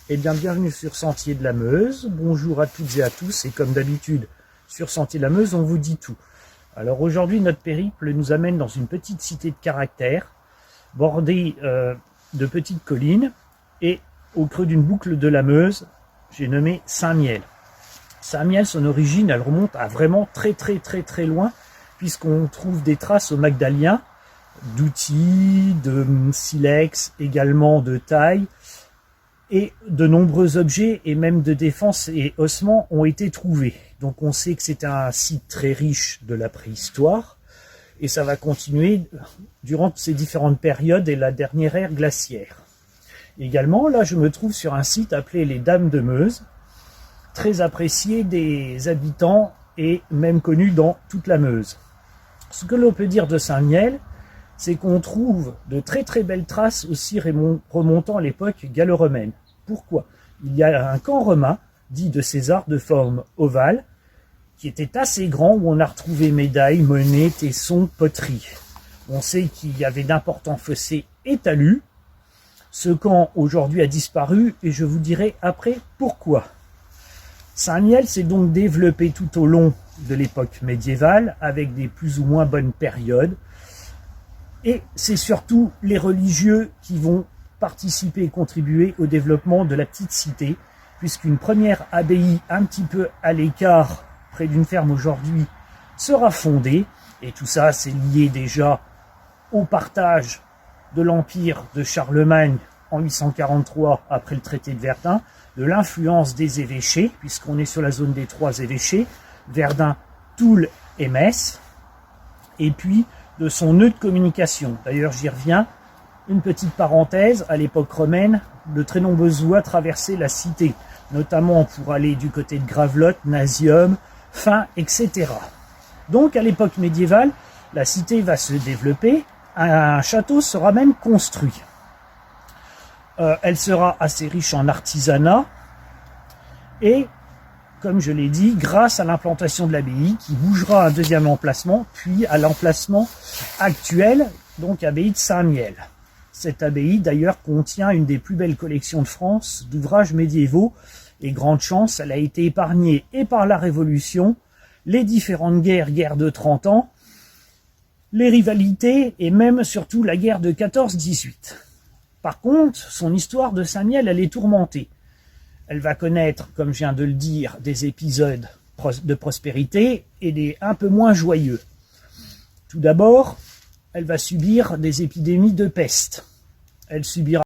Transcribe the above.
Eh bien, bienvenue sur Sentier de la Meuse. Bonjour à toutes et à tous. Et comme d'habitude, sur Sentier de la Meuse, on vous dit tout. Alors aujourd'hui, notre périple nous amène dans une petite cité de caractère, bordée de petites collines. Et au creux d'une boucle de la Meuse, j'ai nommé Saint-Miel. Saint-Miel, son origine, elle remonte à vraiment très loin, puisqu'on trouve des traces au Magdalien, d'outils, de silex, également de taille, et de nombreux objets et même de défense et ossements ont été trouvés. Donc on sait que c'est un site très riche de la préhistoire, et ça va continuer durant ces différentes périodes et la dernière ère glaciaire. Également, là je me trouve sur un site appelé les Dames de Meuse, très apprécié des habitants et même connu dans toute la Meuse. Ce que l'on peut dire de Saint-Miel, c'est qu'on trouve de très belles traces aussi remontant à l'époque gallo-romaine. Pourquoi? Il y a un camp romain, dit de César, de forme ovale, qui était assez grand, où on a retrouvé médailles, monnaies, tessons, poteries. On sait qu'il y avait d'importants fossés et talus. Ce camp aujourd'hui a disparu et je vous dirai après pourquoi. Saint-Miel s'est donc développé tout au long de l'époque médiévale avec des plus ou moins bonnes périodes. Et c'est surtout les religieux qui vont participer et contribuer au développement de la petite cité, puisqu'une première abbaye un petit peu à l'écart, près d'une ferme aujourd'hui, sera fondée. Et tout ça, c'est lié déjà au partage de l'empire de Charlemagne en 843, après le traité de Verdun, de l'influence des évêchés, puisqu'on est sur la zone des 3 évêchés, Verdun, Toul et Metz, et puis de son nœud de communication. D'ailleurs, j'y reviens. Une petite parenthèse, à l'époque romaine, de très nombreuses voies traversaient la cité, notamment pour aller du côté de Gravelotte, Nasium, Fain, etc. Donc, à l'époque médiévale, la cité va se développer, un château sera même construit. Elle sera assez riche en artisanat, et comme je l'ai dit, grâce à l'implantation de l'abbaye, qui bougera à un deuxième emplacement, puis à l'emplacement actuel, donc abbaye de Saint-Miel. Cette abbaye, d'ailleurs, contient une des plus belles collections de France d'ouvrages médiévaux, et grande chance, elle a été épargnée et par la Révolution, les différentes guerres de 30 ans, les rivalités, et même surtout la guerre de 14-18. Par contre, son histoire de Saint-Miel, elle est tourmentée. Elle va connaître, comme je viens de le dire, des épisodes de prospérité et des un peu moins joyeux. Tout d'abord, elle va subir des épidémies de peste. Elle subira